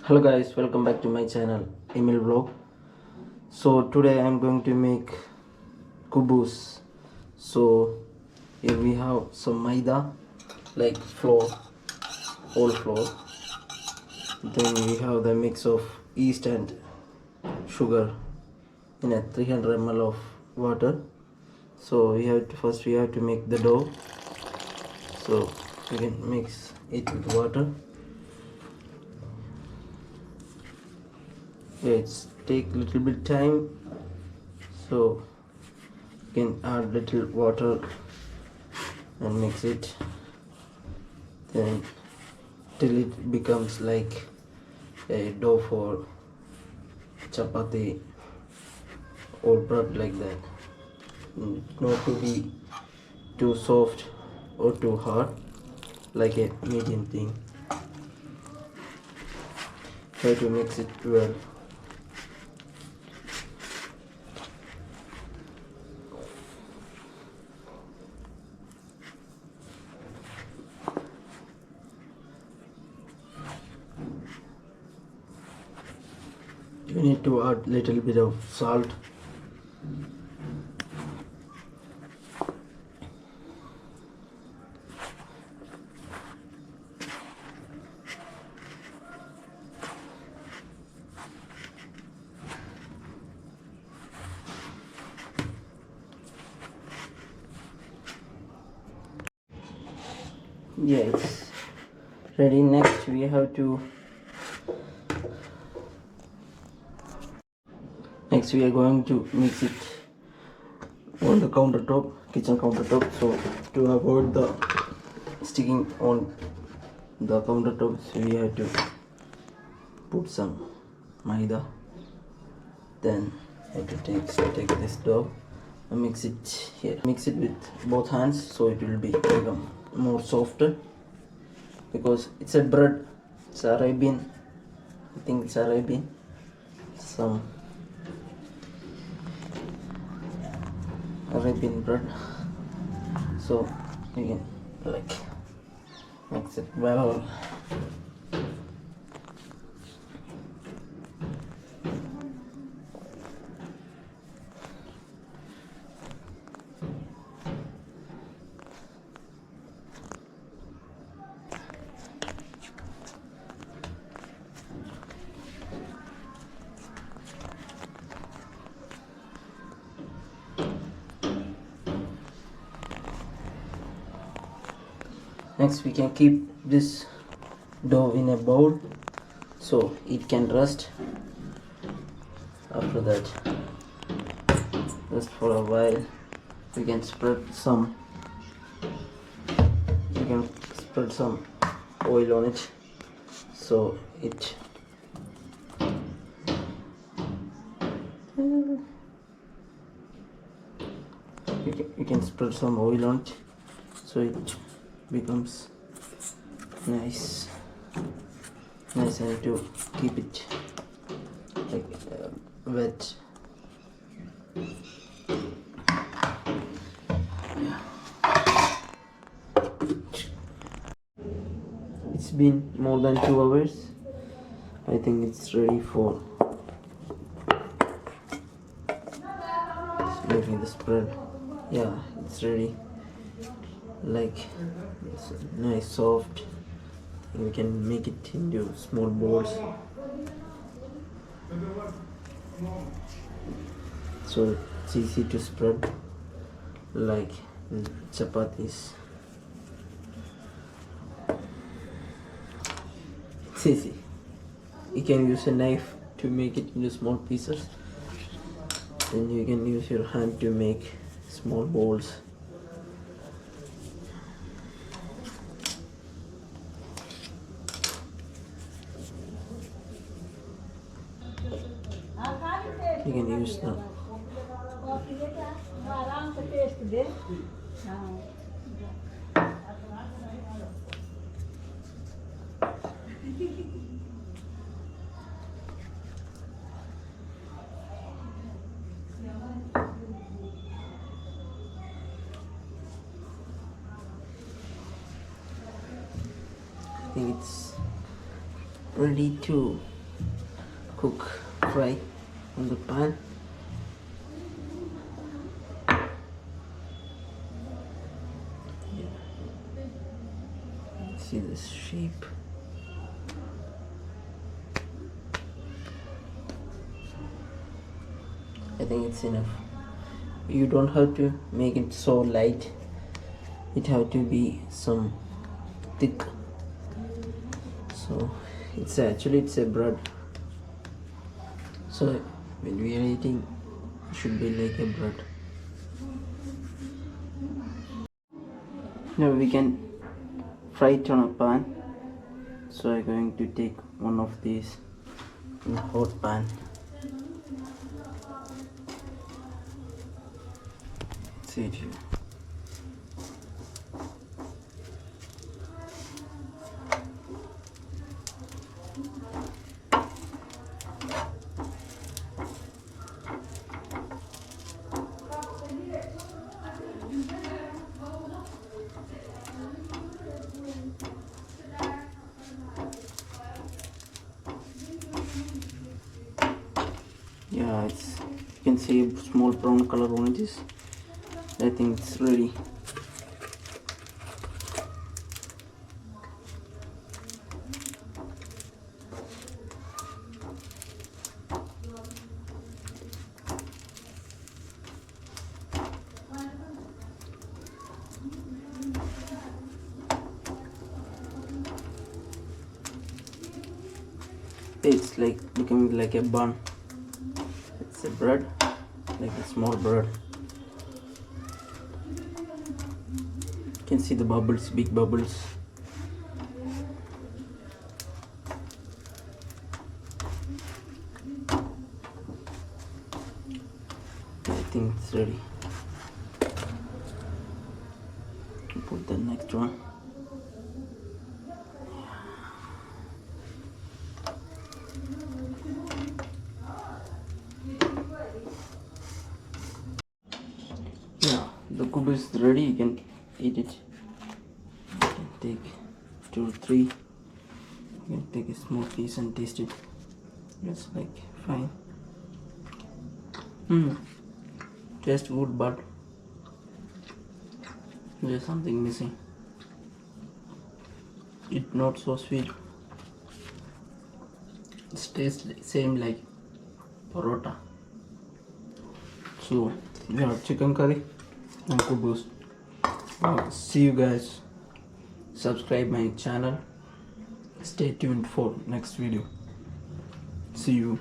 Hello guys, welcome back to my channel Emil Vlog. So today I am going to make kuboos. So here we have some maida, like flour, whole flour. Then we have the mix of yeast and sugar in a 300 ml of water. So we have to make the dough. So we can mix it with water. It's take little bit time, so you can add little water and mix it, then till it becomes like a dough for chapati or bread, like that. Not to be too soft or too hard, like a medium thing. Try to mix it well. You need to add little bit of salt. Yeah, it's ready. Next we are going to mix it on the kitchen countertop. So to avoid the sticking on the countertops, we have to put some maida. Then I have to take this dough and mix it here. Mix it with both hands, so it will become more softer, because it's a bread. It's Arabian. I think it's Arabian. Some Arabian bread. So you can like mix it well. Next we can keep this dough in a bowl so it can rest. After that, just for a while, we can spread some oil on it, so it you can spread some oil on it, so it becomes nice and to keep it like wet. It's been more than 2 hours. I think it's ready for making the spread. Yeah, it's ready. Like it's nice soft. We can make it into small balls, so it's easy to spread like chapatis. It's easy. You can use a knife to make it into small pieces, then you can use your hand to make small balls. You can use that. I think it's ready to cook fry on the pan. See this shape. I think it's enough. You don't have to make it so light. It have to be some thick. So it's a bread. So when we are eating, it should be like a bread. Now we can fry it on a pan. So I'm going to take one of these in a hot pan. See it here. Yeah, it's, you can see a small brown color on this. I think it's ready. It's like becoming like a bun. It's a bread, like a small bread. You can see the bubbles, big bubbles. I think it's ready. Put the next one. Yeah, the kuboos is ready. You can eat it. You can take 2 or 3. You can take a small piece and taste it. It's like fine. Tastes good, but there's something missing. It's not so sweet. It tastes same like parota. So we have chicken curry and kuboos. See you guys. Subscribe my channel. Stay tuned for next video. See you.